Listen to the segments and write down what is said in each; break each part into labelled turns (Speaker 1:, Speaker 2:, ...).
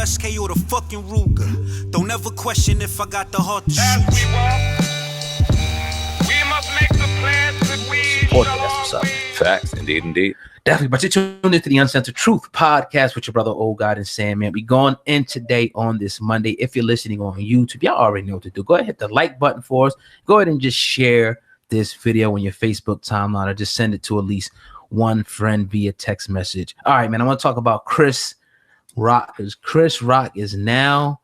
Speaker 1: SK or the fucking Ruger. Don't ever question if I got the heart to shoot.
Speaker 2: We must make the plans that we
Speaker 3: Support it, that's what's up.
Speaker 4: Facts, indeed.
Speaker 3: Definitely, but you're tuned into the Uncensored Truth podcast with your brother, Old God and SamAnt. We going in today on this Monday. If you're listening on YouTube, y'all already know what to do. Go ahead, hit the like button for us. Go ahead and just share this video on your Facebook timeline, or just send it to at least one friend via text message. All right, man, I want to talk about Chris Rock, because Chris Rock is now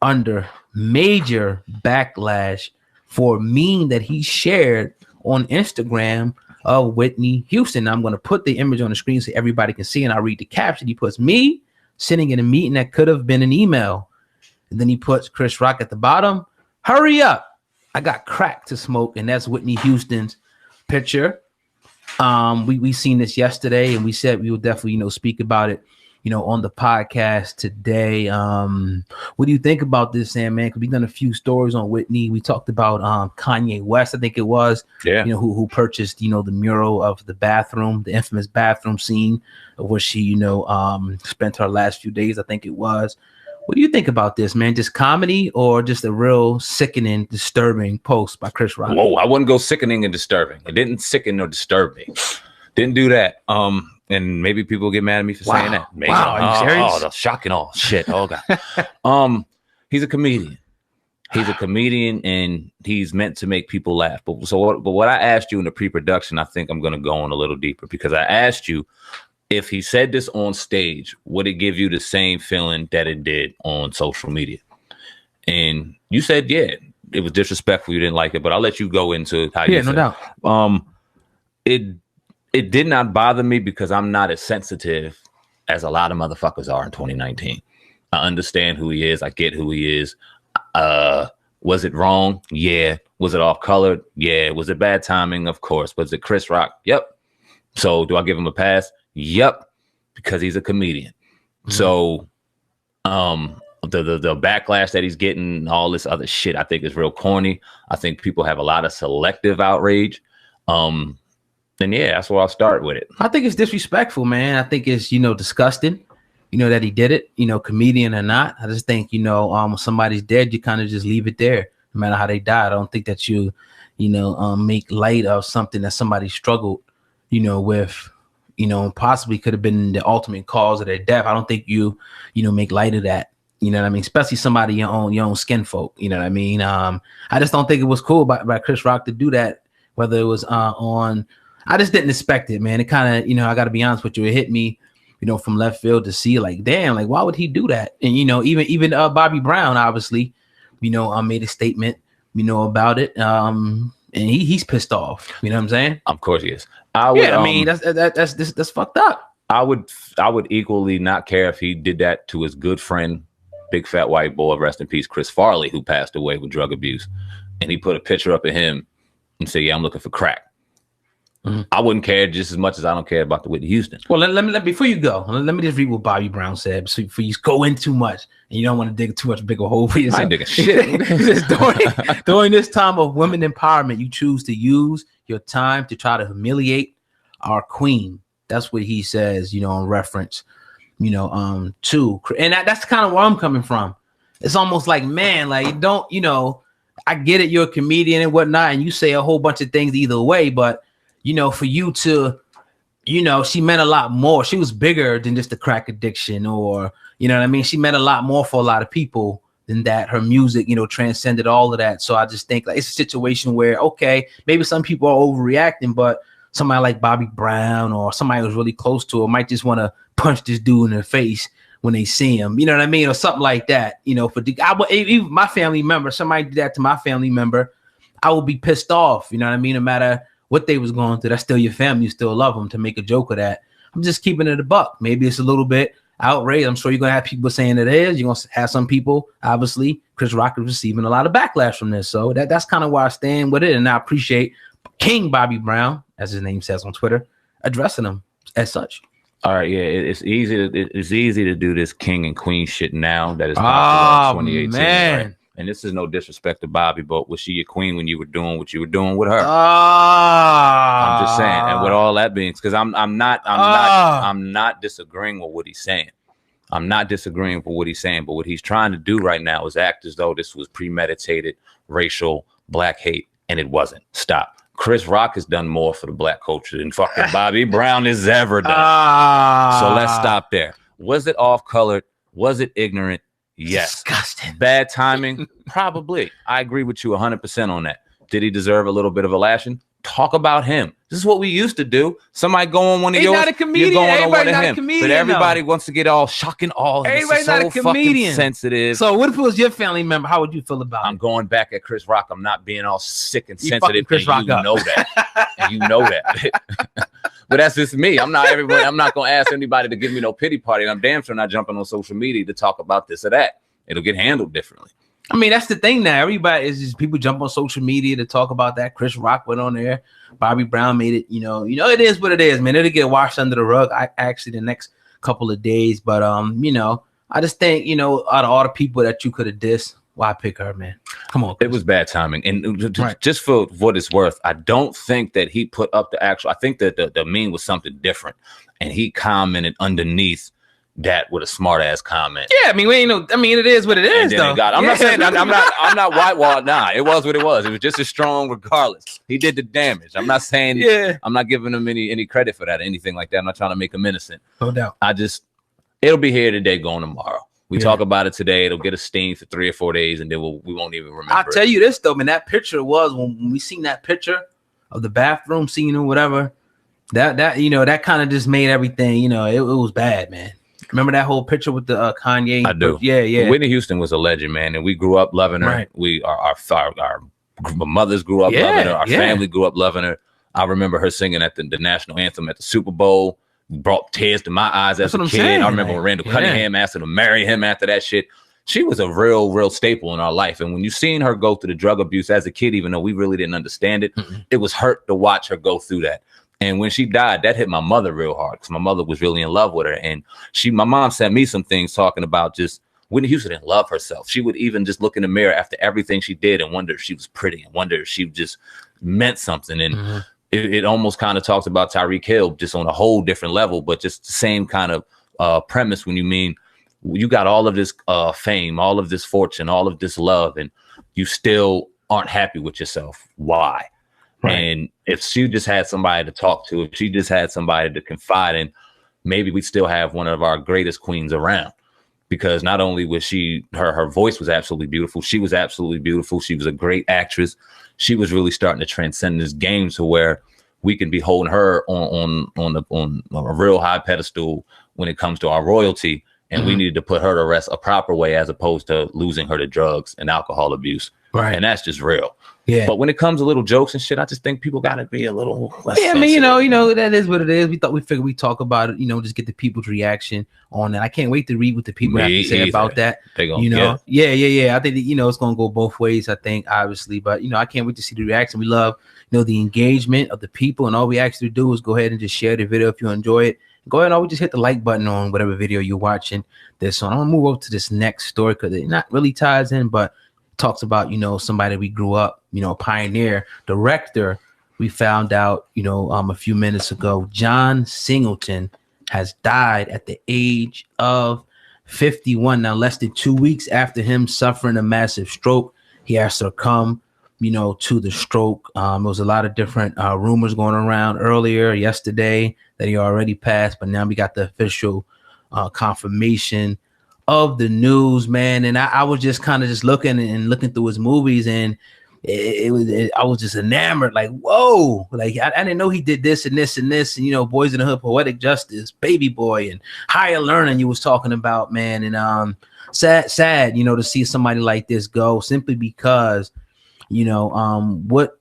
Speaker 3: under major backlash for a meme that he shared on Instagram of Whitney Houston. I'm going to put the image on the screen so everybody can see, and I'll read the caption. He puts me sitting in a meeting that could have been an email. And then he puts Chris Rock at the bottom. Hurry up. I got crack to smoke. And that's Whitney Houston's picture. We seen this yesterday, and we said we will definitely, speak about it, on the podcast today. What do you think about this, Sam, man? Because we've done a few stories on Whitney. We talked about Kanye West, I think it was, who purchased, the mural of the bathroom, the infamous bathroom scene of where she, spent her last few days, I think it was. What do you think about this, man? Just comedy or just a real sickening, disturbing post by Chris Rock?
Speaker 4: Whoa, I wouldn't go sickening and disturbing. It didn't sicken or disturb me. Didn't do that. And maybe people get mad at me for saying that. Maybe.
Speaker 3: Wow, are you serious?
Speaker 4: Oh, the shocking shit. Oh God. He's a comedian. He's a comedian, and he's meant to make people laugh. But what I asked you in the pre-production, I think I'm going to go on a little deeper, because I asked you, if he said this on stage, would it give you the same feeling that it did on social media? And you said, yeah, it was disrespectful. You didn't like it, but I'll let you go into how you said.
Speaker 3: No doubt.
Speaker 4: It did not bother me because I'm not as sensitive as a lot of motherfuckers are in 2019. I understand who he is. I get who he is. Was it wrong? Yeah. Was it off colored? Yeah. Was it bad timing? Of course. Was it Chris Rock? Yep. So do I give him a pass? Yep, because he's a comedian. Mm-hmm. So the backlash that he's getting, all this other shit, I think is real corny. I think people have a lot of selective outrage. And yeah, that's where I'll start with it.
Speaker 3: I think it's disrespectful, man. I think it's, disgusting, that he did it, comedian or not. I just think, when somebody's dead, you kind of just leave it there, no matter how they die. I don't think that you make light of something that somebody struggled, with, possibly could have been the ultimate cause of their death. I don't think you make light of that. You know what I mean? Especially somebody your own skin folk. You know what I mean? I just don't think it was cool by Chris Rock to do that. Whether it was on, I just didn't expect it, man. It kind of, I got to be honest with you, it hit me, from left field to see, like, damn, like, why would he do that? And even Bobby Brown, obviously, made a statement, about it. And he's pissed off. You know what I'm saying?
Speaker 4: Of course he is.
Speaker 3: That's fucked up.
Speaker 4: I would equally not care if he did that to his good friend, big fat white boy, rest in peace, Chris Farley, who passed away with drug abuse, and he put a picture up of him and said, "Yeah, I'm looking for crack." Mm-hmm. I wouldn't care just as much as I don't care about the Whitney Houston.
Speaker 3: Well, let me before you go, let me just read what Bobby Brown said. So before you go in too much, and you don't want to dig too much bigger hole for yourself.
Speaker 4: I ain't digging shit.
Speaker 3: During this time of women empowerment, you choose to use your time to try to humiliate our queen. That's what he says, in reference, to, and that's kind of where I'm coming from. It's almost like, man, like, don't, I get it, you're a comedian and whatnot, and you say a whole bunch of things either way, but for you to, she meant a lot more. She was bigger than just the crack addiction, or, what I mean? She meant a lot more for a lot of people than that. Her music, transcended all of that. So I just think, like, it's a situation where, okay, maybe some people are overreacting, but somebody like Bobby Brown or somebody who's really close to her might just want to punch this dude in the face when they see him, you know what I mean? Or something like that, even my family member, somebody did that to my family member, I would be pissed off, you know what I mean? No matter what they was going through, that's still your family, you still love them. To make a joke of that, I'm just keeping it a buck. Maybe it's a little bit outraged. I'm sure you're gonna have people saying it is. You're gonna have some people, obviously, Chris Rock is receiving a lot of backlash from this. So that's kind of where I stand with it. And I appreciate King Bobby Brown, as his name says on Twitter, addressing him as such.
Speaker 4: All right, yeah, it's easy to do this king and queen shit now that is popular in 2018.
Speaker 3: Man.
Speaker 4: Right? And this is no disrespect to Bobby, but was she your queen when you were doing what you were doing with her? I'm just saying. And with all that being, because I'm not disagreeing with what he's saying. I'm not disagreeing with what he's saying, but what he's trying to do right now is act as though this was premeditated racial black hate, and it wasn't. Stop. Chris Rock has done more for the black culture than fucking Bobby Brown has ever done. So let's stop there. Was it off-colored? Was it ignorant? Yes.
Speaker 3: Disgusting.
Speaker 4: Bad timing? Probably. I agree with you 100% on that. Did he deserve a little bit of a lashing? Talk about him. This is what we used to do. Somebody go on one of yours.
Speaker 3: Not a comedian.
Speaker 4: You're going on one
Speaker 3: Everybody's
Speaker 4: of
Speaker 3: not
Speaker 4: him.
Speaker 3: a comedian,
Speaker 4: But everybody wants to get all shocking. All
Speaker 3: everybody's
Speaker 4: so
Speaker 3: not a comedian.
Speaker 4: Sensitive.
Speaker 3: So what if it was your family member? How would you feel about
Speaker 4: I'm
Speaker 3: it?
Speaker 4: going back at Chris Rock. I'm not being all sick and
Speaker 3: You
Speaker 4: sensitive.
Speaker 3: Chris Rock
Speaker 4: you know that. And you know that. But that's just me. I'm not everybody. I'm not going to ask anybody to give me no pity party. And I'm damn sure not jumping on social media to talk about this or that. It'll get handled differently.
Speaker 3: I mean, that's the thing now. Everybody is just people jump on social media to talk about that. Chris Rock went on there. Bobby Brown made it. You know, it is what it is, man. It'll get washed under the rug. Actually the next couple of days. But I just think, out of all the people that you could have dissed, why pick her, man? Come on, Chris.
Speaker 4: It was bad timing. And just for what it's worth, I don't think that he put up the actual. I think that the meme was something different, and he commented underneath that with a smart ass comment.
Speaker 3: Yeah, I mean, it is what it is, though.
Speaker 4: I'm not saying I'm not whitewashed. Nah, it was what it was. It was just as strong regardless. He did the damage. I'm not saying I'm not giving him any credit for that or anything like that. I'm not trying to make him innocent.
Speaker 3: No doubt.
Speaker 4: It'll be here today, going tomorrow. We talk about it today. It'll get a sting for 3 or 4 days, and then we won't even remember.
Speaker 3: I'll tell you this though, man. That picture was when we seen that picture of the bathroom scene or whatever. That kind of just made everything. It was bad, man. Remember that whole picture with the Kanye?
Speaker 4: I do.
Speaker 3: Yeah.
Speaker 4: Whitney Houston was a legend, man, and we grew up loving her.
Speaker 3: Right.
Speaker 4: Our mothers grew up loving her. Our family grew up loving her. I remember her singing at the national anthem at the Super Bowl. Brought tears to my eyes as a kid.
Speaker 3: Saying,
Speaker 4: I remember when Randall Cunningham asked her to marry him after that shit. She was a real staple in our life. And when you seen her go through the drug abuse as a kid, even though we really didn't understand it, it was hurt to watch her go through that. And when she died, that hit my mother real hard because my mother was really in love with her. And my mom sent me some things talking about just Whitney Houston didn't love herself. She would even just look in the mirror after everything she did and wonder if she was pretty and wonder if she just meant something. And it almost kind of talks about Tyreek Hill just on a whole different level, but just the same kind of premise when you mean you got all of this fame, all of this fortune, all of this love, and you still aren't happy with yourself. Why? Right. And if she just had somebody to talk to, if she just had somebody to confide in, maybe we still have one of our greatest queens around. Because not only was her voice was absolutely beautiful, she was absolutely beautiful. She was a great actress. She was really starting to transcend this game to where we can be holding her on a real high pedestal when it comes to our royalty. And we needed to put her to rest a proper way as opposed to losing her to drugs and alcohol abuse. Right. And that's just real. Yeah. But when it comes to little jokes and shit, I just think people got to be a little less sensitive.
Speaker 3: I mean, that is what it is. We figured we'd talk about it, just get the people's reaction on that. I can't wait to read what the people have to say about that.
Speaker 4: They gonna
Speaker 3: Yeah. I think that, it's going to go both ways, I think, obviously. But, I can't wait to see the reaction. We love, the engagement of the people. And all we actually do is go ahead and just share the video if you enjoy it. Go ahead and always just hit the like button on whatever video you're watching this on. I'm going to move over to this next story because it not really ties in, but talks about, somebody we grew up, pioneer, director. We found out, a few minutes ago, John Singleton has died at the age of 51. Now, less than 2 weeks after him suffering a massive stroke, he has succumbed, to the stroke. There was a lot of different rumors going around earlier yesterday that he already passed, but now we got the official confirmation of the news, man. And I was just kind of just looking through his movies, and I was just enamored, like, whoa, like I didn't know he did this and this and this, and Boys in the Hood, Poetic Justice, Baby Boy, and Higher Learning you was talking about, man. And sad, to see somebody like this go, simply because what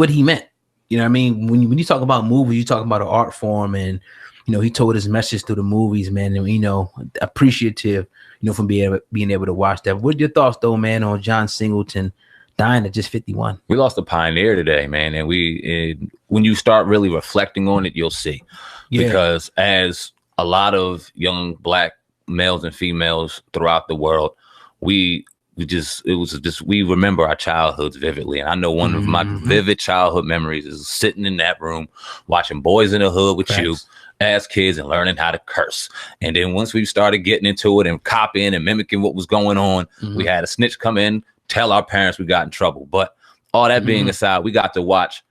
Speaker 3: he meant. What I mean? When you talk about movies, you talk about an art form, and he told his message through the movies, man. And appreciative, from being able to watch that. What are your thoughts, though, man, on John Singleton dying at just 51?
Speaker 4: We lost a pioneer today, man. And when you start really reflecting on it, you'll see. Because as a lot of young Black males and females throughout the world, we remember our childhoods vividly. And I know one of my vivid childhood memories is sitting in that room watching Boys in the Hood with you as kids and learning how to curse. And then once we started getting into it and copying and mimicking what was going on, we had a snitch come in, tell our parents we got in trouble. But all that being aside, we got to watch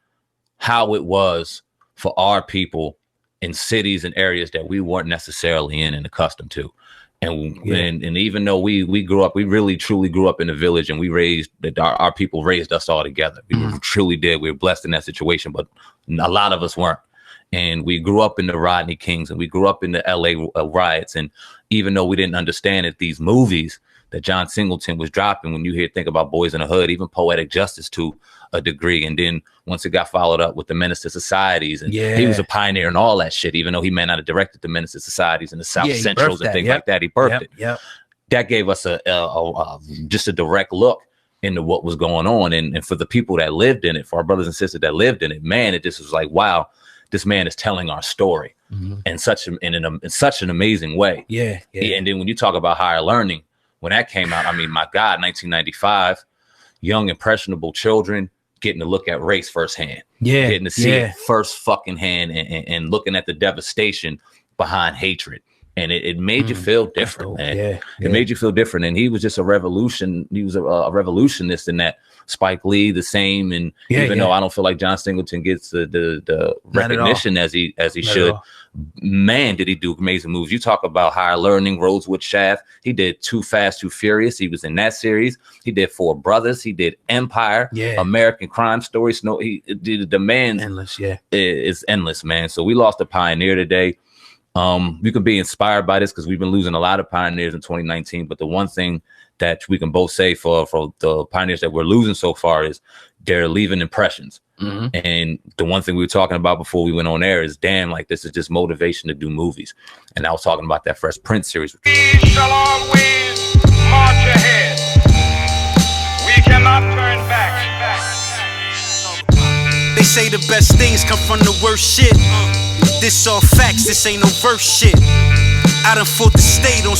Speaker 4: how it was for our people in cities and areas that we weren't necessarily in and accustomed to. And even though we grew up, we really truly grew up in the village, and we raised that our people raised us all together. We truly did. We were blessed in that situation, but a lot of us weren't. And we grew up in the Rodney Kings, and we grew up in the LA riots. And even though we didn't understand it, these movies that John Singleton was dropping, when you think about Boys in the Hood, even Poetic Justice to a degree. And then once it got followed up with the Menace to Societies, and he was a pioneer in all that shit, even though he may not have directed the Menace to Societies and the South Centrals and things like that. He birthed it. That gave us just a direct look into what was going on. And for the people that lived in it, for our brothers and sisters that lived in it, man, it just was like, wow, this man is telling our story in such an amazing way. And then when you talk about higher learning, when that came out, I mean, my God, 1995, young impressionable children getting to look at race firsthand, getting to see it first fucking hand, and looking at the devastation behind hatred. And it made you feel different, man. It made you feel different. And he was just a revolution. He was a revolutionist in that. Spike Lee, the same. And even though I don't feel like John Singleton gets the recognition as he should, man, did he do amazing movies. You talk about higher learning, Rosewood Shaft. He did Too Fast, Too Furious. He was in that series. He did Four Brothers. He did Empire, American Crime Story. He did the man endless. It's endless, man. So we lost a pioneer today. We can be inspired by this because we've been losing a lot of pioneers in 2019. But the one thing that we can both say for the pioneers that we're losing so far is they're leaving impressions. And the one thing we were talking about before we went on air is, damn, like this is just motivation to do movies. And I was talking about that Fresh Prince series.
Speaker 2: We shall always march ahead. We cannot turn back.
Speaker 1: They say the best things come from the worst shit. This all facts, this ain't no verse shit. I done fought the state on